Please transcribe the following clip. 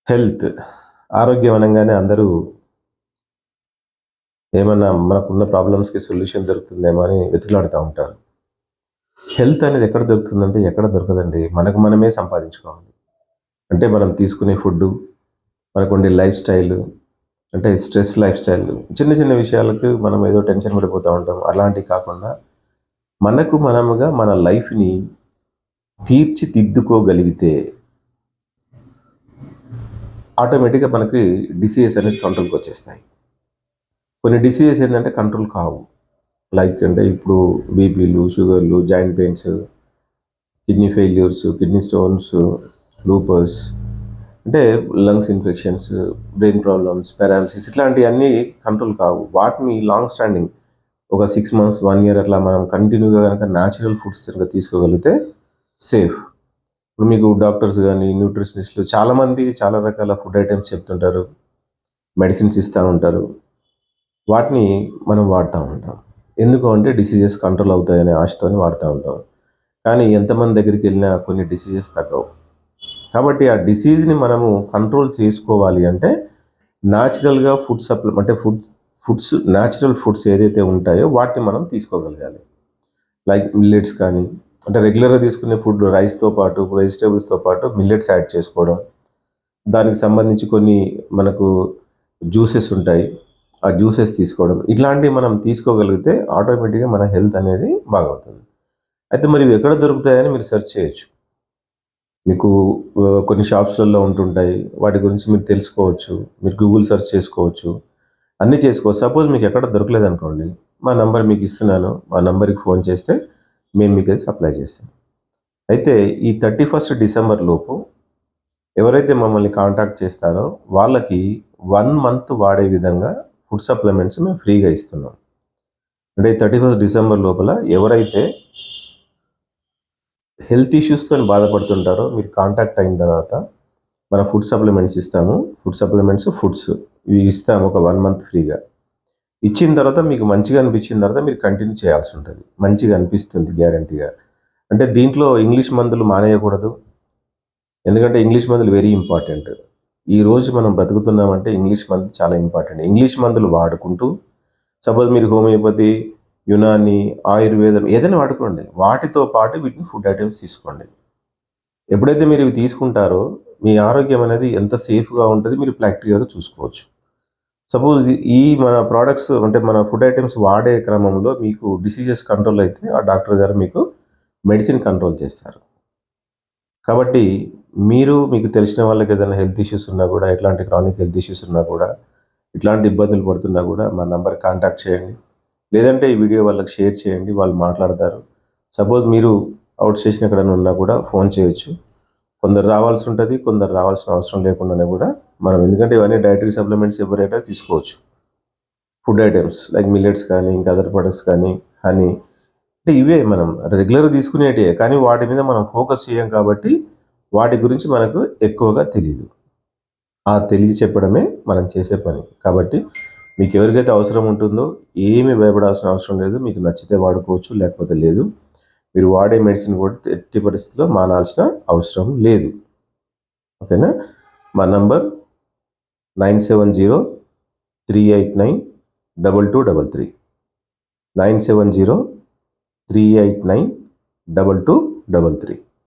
Health. ఆరోగ్యం అనంగానే అందరూ ఏమన్నా మనకున్న ప్రాబ్లమ్స్‌కి సొల్యూషన్ దొరుకుతుందేమో అని వెతుకులాడుతా ఉంటారు. హెల్త్ అనేది ఎక్కడ దొరుకుతుందంటే ఎక్కడ దొరకదండి. మనకు మనమే సంపాదించుకోవాలి. అంటే మనం తీసుకునే ఫుడ్డు, మనకుండే లైఫ్ స్టైలు, అంటే స్ట్రెస్ లైఫ్ స్టైల్ చిన్న చిన్న విషయాలకు మనం ఏదో టెన్షన్ పడిపోతా ఉంటాం. అలాంటివి కాకుండా మనకు మనముగా మన లైఫ్‌ని తీర్చిదిద్దుకోగలిగితే ఆటోమేటిక్‌గా మనకి డిసీజెస్ అనేది కంట్రోల్‌కొచ్చేస్తాయి. కొన్ని డిసీజెస్ ఏందంటే కంట్రోల్ కావు. లైక్ అంటే ఇప్పుడు బీపీలు, షుగర్‌లు, joint pains, kidney failures, kidney stones, lupus, అంటే lungs infections, brain problems, paralysis ఇట్లాంటియన్నీ కంట్రోల్ కావు. వాటిని లాంగ్ స్టాండింగ్ ఒక 6 మంత్స్, 1 ఇయర్ అట్లా మనం కంటిన్యూగా గనక న్యాచురల్ ఫుడ్స్ కనుక తీసుకోగలిగితే సేఫ్. ఇప్పుడు మీకు డాక్టర్స్ గానీ, న్యూట్రిషనిస్టులు చాలామంది చాలా రకాల ఫుడ్ ఐటెమ్స్ చెప్తుంటారు. మెడిసిన్స్ ఇస్తా ఉంటారు. వాటిని మనం వాడుతా ఉంటాం. ఎందుకు అంటే డిసీజెస్ కంట్రోల్ అవుతాయనే ఆశతోని వాడుతా ఉంటాం. కానీ ఎంతమంది దగ్గరికెళ్ళినా కొన్ని డిసీజెస్ తగ్గవు. కాబట్టి ఆ డిసీజ్‌ని మనము కంట్రోల్ చేసుకోవాలి అంటే న్యాచురల్‌గా అంటే న్యాచురల్ ఫుడ్స్ ఏదైతే ఉంటాయో వాటిని మనం తీసుకోగలగాలి. లైక్ మిల్లెట్స్ కానీ, అంటే రెగ్యులర్‌గా తీసుకునే ఫుడ్ రైస్‌తో పాటు, వెజిటబుల్స్‌తో పాటు మిల్లెట్స్ యాడ్ చేసుకోవడం. దానికి సంబంధించి కొన్ని మనకు జ్యూసెస్ ఉంటాయి. ఆ జ్యూసెస్ తీసుకోవడం. ఇట్లాంటివి మనం తీసుకోగలిగితే ఆటోమేటిక్‌గా మన హెల్త్ అనేది బాగవుతుంది. అయితే మరి ఇవి ఎక్కడ దొరుకుతాయని మీరు సెర్చ్ చేయొచ్చు. మీకు కొన్ని షాప్స్‌లలో ఉంటుంటాయి. వాటి గురించి మీరు తెలుసుకోవచ్చు. మీరు గూగుల్ సెర్చ్ చేసుకోవచ్చు. అన్నీ చేసుకోవచ్చు. సపోజ్ మీకు ఎక్కడ దొరకలేదనుకోండి, మా నంబర్ మీకు ఇస్తున్నాను. మా నంబర్‌కి ఫోన్ చేస్తే మేము మీకది సప్లై చేస్తాం. అయితే ఈ 31 డిసెంబర్ లోపు ఎవరైతే మమ్మల్ని కాంటాక్ట్ చేస్తారో వాళ్ళకి 1 మంత్ వాడే విధంగా ఫుడ్ సప్లిమెంట్స్ మేము ఫ్రీగా ఇస్తున్నాం. అంటే 31 డిసెంబర్ లోపల ఎవరైతే హెల్త్ ఇష్యూస్‌తోని బాధపడుతుంటారో మీరు కాంటాక్ట్ అయిన తర్వాత మన ఫుడ్ సప్లిమెంట్స్ ఇస్తాము. ఫుడ్స్ ఇవి ఇస్తాము ఒక 1 మంత్ ఫ్రీగా. ఇచ్చిన తర్వాత మీకు మంచిగా అనిపించిన తర్వాత మీరు కంటిన్యూ చేయాల్సి ఉంటుంది. మంచిగా అనిపిస్తుంది గ్యారంటీగా. అంటే దీంట్లో ఇంగ్లీష్ మందులు మానేయకూడదు. ఎందుకంటే ఇంగ్లీష్ మందులు వెరీ ఇంపార్టెంట్. ఈరోజు మనం బ్రతుకుతున్నామంటే ఇంగ్లీష్ మందులు చాలా ఇంపార్టెంట్. ఇంగ్లీష్ మందులు వాడుకుంటూ సపోజ్ మీరు హోమియోపతి, యునాని, ఆయుర్వేదం ఏదైనా వాడుకోండి. వాటితో పాటు వీటిని ఫుడ్ ఐటెమ్స్ తీసుకోండి. ఎప్పుడైతే మీరు ఇవి తీసుకుంటారో మీ ఆరోగ్యం అనేది ఎంత సేఫ్‌గా ఉంటది మీరు ప్రాక్టికల్‌గా చూసుకోవచ్చు. సపోజ్ ఈ మన ప్రొడక్ట్స్ అంటే మన ఫుడ్ ఐటెమ్స్ వాడే క్రమంలో మీకు డిసీజెస్ కంట్రోల్ అయితే ఆ డాక్టర్ గారు మీకు మెడిసిన్ కంట్రోల్ చేస్తారు. కాబట్టి మీకు తెలిసిన వాళ్ళకి ఏదైనా హెల్త్ ఇష్యూస్ ఉన్నా గూడా, ఎట్లాంటి క్రానిక్ హెల్త్ ఇష్యూస్ ఉన్నా గూడా, ఇట్లాంటి ఇబ్బందులు పడుతున్నా గూడా మా నంబర్‌కి కాంటాక్ట్ చేయండి. లేదంటే ఈ వీడియో వాళ్ళకి షేర్ చేయండి. వాళ్ళు మాట్లాడతారు. సపోజ్ మీరు ఔట్ స్టేషన్ ఎక్కడైనా ఉన్నా కూడా ఫోన్ చేయొచ్చు. కొందరు రావాల్సి ఉంటది. కొందరు రావాల్సిన అవసరం లేకుండానే గూడా మనం ఎందుకంటే ఇవన్నీ డైటరీ సప్లిమెంట్స్ ఎవరైనా తీసుకోవచ్చు. ఫుడ్ ఐటెమ్స్ లైక్ మిల్లెట్స్ కానీ, ఇంకా అదర్ ప్రొడక్ట్స్ కానీ, హనీ అంటే ఇవే మనం రెగ్యులర్‌గా తీసుకునేటియే. కానీ వాటి మీద మనం ఫోకస్ చేయం కాబట్టి వాటి గురించి మనకు ఎక్కువగా తెలీదు. ఆ తెలియచెప్పడమే మనం చేసే పని. కాబట్టి మీకెవరికైతే అవసరం ఉంటుందో ఏమి భయపడాల్సిన అవసరం లేదు. మీకు నచ్చితే వాడుకోవచ్చు. లేకపోతే లేదు. మీరు వాడే మెడిసిన్ కూడా ఎట్టి పరిస్థితిలో మానాల్సిన అవసరం లేదు. ఓకేనా? మా నంబర్ 9703892233 9703892233